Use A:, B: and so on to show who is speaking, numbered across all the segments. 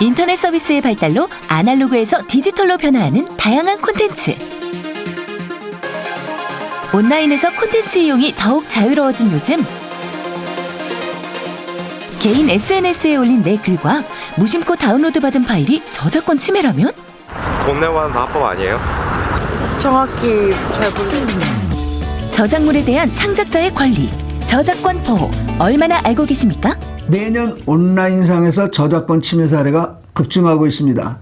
A: 인터넷 서비스의 발달로 아날로그에서 디지털로 변화하는 다양한 콘텐츠. 온라인에서 콘텐츠 이용이 더욱 자유로워진 요즘, 개인 SNS에 올린 내 글과 무심코 다운로드 받은 파일이 저작권 침해라면?
B: 돈 내고 하는 다 합법 아니에요?
C: 정확히 잘 모르겠어요.
A: 저작물에 대한 창작자의 권리, 저작권 보호, 얼마나 알고 계십니까?
D: 매년 온라인상에서 저작권 침해 사례가 급증하고 있습니다.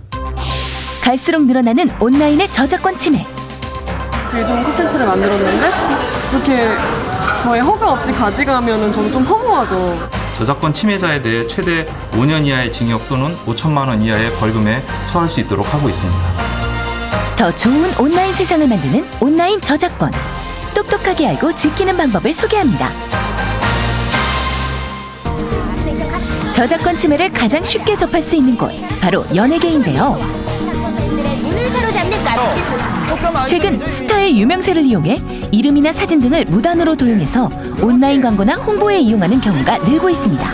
A: 갈수록 늘어나는 온라인의 저작권 침해.
C: 제일 좋은 콘텐츠를 만들었는데 그렇게 저의 허가 없이 가져가면 저는 좀 허무하죠.
E: 저작권 침해자에 대해 최대 5년 이하의 징역 또는 5천만 원 이하의 벌금에 처할 수 있도록 하고 있습니다.
A: 더 좋은 온라인 세상을 만드는 온라인 저작권. 똑똑하게 알고 지키는 방법을 소개합니다. 저작권 침해를 가장 쉽게 접할 수 있는 곳, 바로 연예계인데요. 최근 스타의 유명세를 이용해 이름이나 사진 등을 무단으로 도용해서 온라인 광고나 홍보에 이용하는 경우가 늘고 있습니다.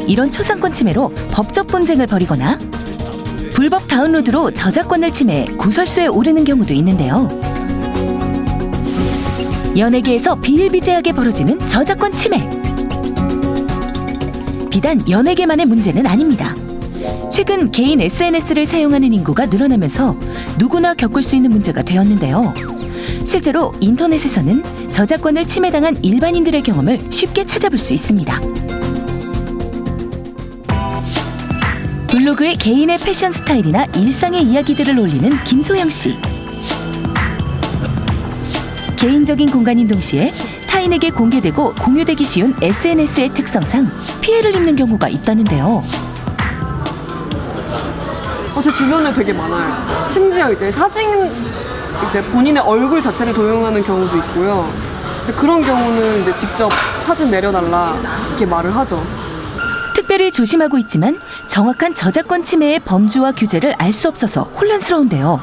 A: 이런 초상권 침해로 법적 분쟁을 벌이거나 불법 다운로드로 저작권을 침해해 구설수에 오르는 경우도 있는데요. 연예계에서 비일비재하게 벌어지는 저작권 침해. 비단 연예계만의 문제는 아닙니다. 최근 개인 SNS를 사용하는 인구가 늘어나면서 누구나 겪을 수 있는 문제가 되었는데요. 실제로 인터넷에서는 저작권을 침해당한 일반인들의 경험을 쉽게 찾아볼 수 있습니다. 블로그에 개인의 패션 스타일이나 일상의 이야기들을 올리는 김소영 씨. 개인적인 공간인 동시에 타인에게 공개되고 공유되기 쉬운 SNS의 특성상 피해를 입는 경우가 있다는데요.
C: 제 주변에 되게 많아요. 심지어 이제 본인의 얼굴 자체를 도용하는 경우도 있고요. 근데 그런 경우는 이제 직접 사진 내려달라 이렇게 말을 하죠.
A: 특별히 조심하고 있지만 정확한 저작권 침해의 범주와 규제를 알 수 없어서 혼란스러운데요.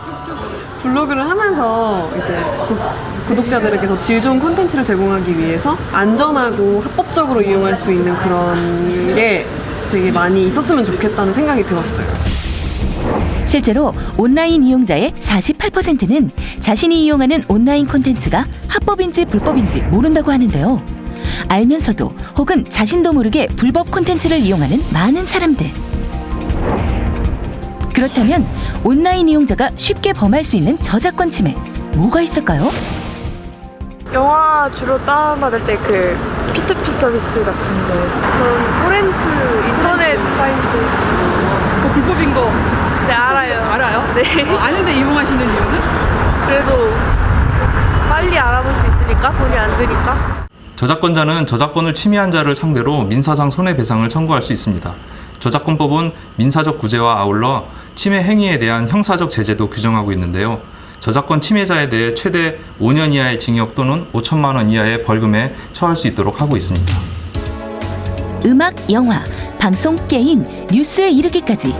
C: 블로그를 하면서 이제 구독자들에게 더 질 좋은 콘텐츠를 제공하기 위해서 안전하고 합법적으로 이용할 수 있는 그런 게 되게 많이 있었으면 좋겠다는 생각이 들었어요.
A: 실제로 온라인 이용자의 48%는 자신이 이용하는 온라인 콘텐츠가 합법인지 불법인지 모른다고 하는데요. 알면서도 혹은 자신도 모르게 불법 콘텐츠를 이용하는 많은 사람들. 그렇다면 온라인 이용자가 쉽게 범할 수 있는 저작권 침해, 뭐가 있을까요?
F: 영화 주로 다운받을 때 그 P2P 서비스 같은데 전 토렌트 인터넷 사이트
G: 그 불법인 거
F: 네 알아요.
G: 알아요?
F: 네.
G: 아는데 이용하시는 이유는?
F: 그래도 빨리 알아볼 수 있으니까 돈이 안 드니까.
E: 저작권자는 저작권을 침해한 자를 상대로 민사상 손해배상을 청구할 수 있습니다. 저작권법은 민사적 구제와 아울러 침해 행위에 대한 형사적 제재도 규정하고 있는데요. 저작권 침해자에 대해 최대 5년 이하의 징역 또는 5천만 원 이하의 벌금에 처할 수 있도록 하고 있습니다.
A: 음악, 영화, 방송, 게임, 뉴스에 이르기까지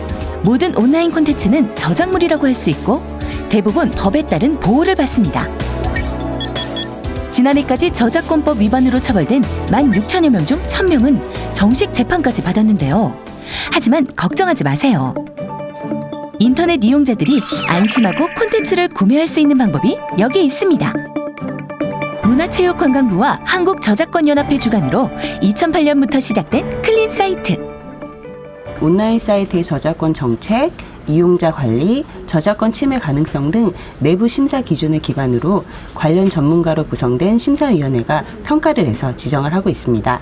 A: 모든 온라인 콘텐츠는 저작물이라고 할 수 있고 대부분 법에 따른 보호를 받습니다. 지난해까지 저작권법 위반으로 처벌된 16,000여 명 중 1,000명은 정식 재판까지 받았는데요. 하지만 걱정하지 마세요. 인터넷 이용자들이 안심하고 콘텐츠를 구매할 수 있는 방법이 여기 있습니다. 문화체육관광부와 한국저작권연합회 주관으로 2008년부터 시작된 클린 사이트.
H: 온라인 사이트의 저작권 정책, 이용자 관리, 저작권 침해 가능성 등 내부 심사 기준을 기반으로 관련 전문가로 구성된 심사위원회가 평가를 해서 지정을 하고 있습니다.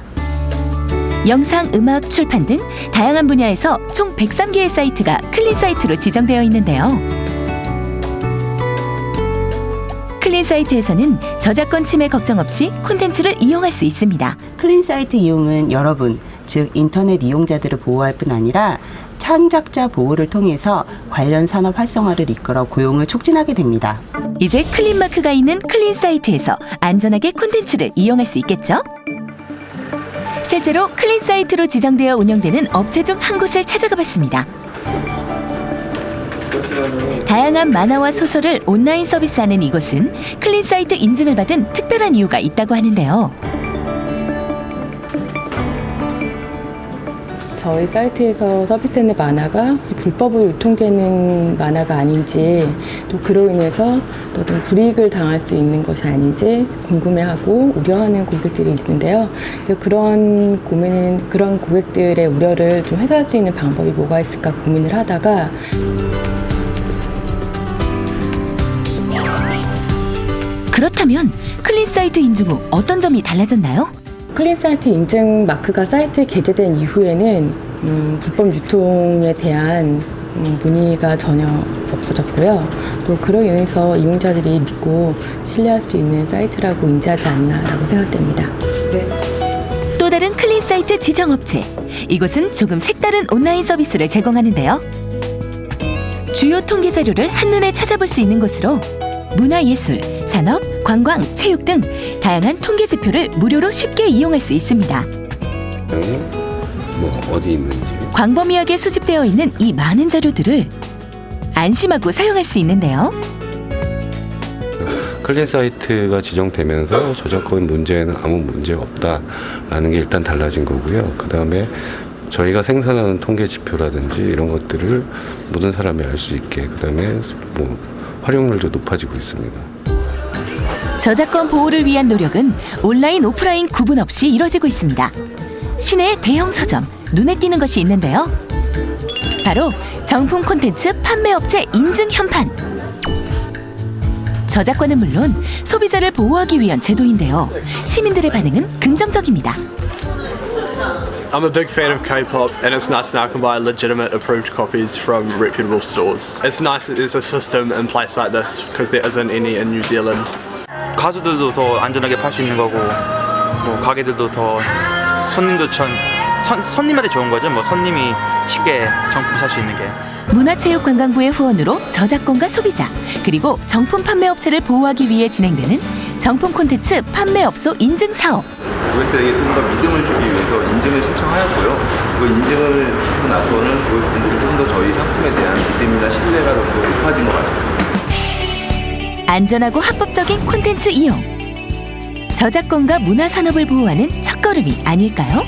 A: 영상, 음악, 출판 등 다양한 분야에서 총 103개의 사이트가 클린 사이트로 지정되어 있는데요. 클린 사이트에서는 저작권 침해 걱정 없이 콘텐츠를 이용할 수 있습니다.
H: 클린 사이트 이용은 여러분, 즉 인터넷 이용자들을 보호할 뿐 아니라 창작자 보호를 통해서 관련 산업 활성화를 이끌어 고용을 촉진하게 됩니다.
A: 이제 클린 마크가 있는 클린 사이트에서 안전하게 콘텐츠를 이용할 수 있겠죠? 실제로 클린 사이트로 지정되어 운영되는 업체 중 한 곳을 찾아가 봤습니다. 다양한 만화와 소설을 온라인 서비스하는 이곳은 클린 사이트 인증을 받은 특별한 이유가 있다고 하는데요.
I: 저희 사이트에서 서비스하는 만화가 혹시 불법으로 유통되는 만화가 아닌지, 또 그로 인해서 어떤 불이익을 당할 수 있는 것이 아닌지 궁금해하고 우려하는 고객들이 있는데요. 그런 고객들의 우려를 좀 해소할 수 있는 방법이 뭐가 있을까 고민을 하다가
A: 그렇다면 클린 사이트 인증 후 어떤 점이 달라졌나요?
I: 클린 사이트 인증 마크가 사이트에 게재된 이후에는 불법 유통에 대한 문의가 전혀 없어졌고요. 또 그로 인해서 이용자들이 믿고 신뢰할 수 있는 사이트라고 인지하지 않나라고 생각됩니다.
A: 또 다른 클린 사이트 지정업체. 이곳은 조금 색다른 온라인 서비스를 제공하는데요. 주요 통계 자료를 한눈에 찾아볼 수 있는 곳으로 문화예술, 산업, 관광, 체육 등 다양한 통계 지표를 무료로 쉽게 이용할 수 있습니다.
J: 어디 있는지.
A: 광범위하게 수집되어 있는 이 많은 자료들을 안심하고 사용할 수 있는데요.
J: 클린 사이트가 지정되면서 저작권 문제에는 아무 문제가 없다라는 게 일단 달라진 거고요. 그 다음에 저희가 생산하는 통계 지표라든지 이런 것들을 모든 사람이 알 수 있게, 그 다음에 활용률도 높아지고 있습니다.
A: 저작권 보호를 위한 노력은 온라인, 오프라인 구분 없이 이뤄지고 있습니다. 시내의 대형 서점, 눈에 띄는 것이 있는데요. 바로 정품 콘텐츠 판매업체 인증 현판. 저작권은 물론 소비자를 보호하기 위한 제도인데요. 시민들의 반응은 긍정적입니다.
K: I'm a big fan of K-pop, and it's nice now I can buy legitimate approved copies from reputable stores. It's nice that there's a system in place like this because there isn't any in New Zealand.
L: 가수들도 더 안전하게 팔 수 있는 거고, 가게들도 더 손님한테 좋은 거죠. 손님이 쉽게 정품 살 수 있는 게.
A: 문화체육관광부의 후원으로 저작권과 소비자, 그리고 정품 판매업체를 보호하기 위해 진행되는 정품 콘텐츠 판매업소 인증 사업.
B: 고객들에게 좀 더 믿음을 주기 위해서 인증을 신청하였고요. 그 인증을 하고 나서는 고객분들이 좀 더 저희 상품에 대한 믿음이나 신뢰가 좀 더 높아진 것 같습니다.
A: 안전하고 합법적인 콘텐츠 이용. 저작권과 문화산업을 보호하는 첫걸음이 아닐까요?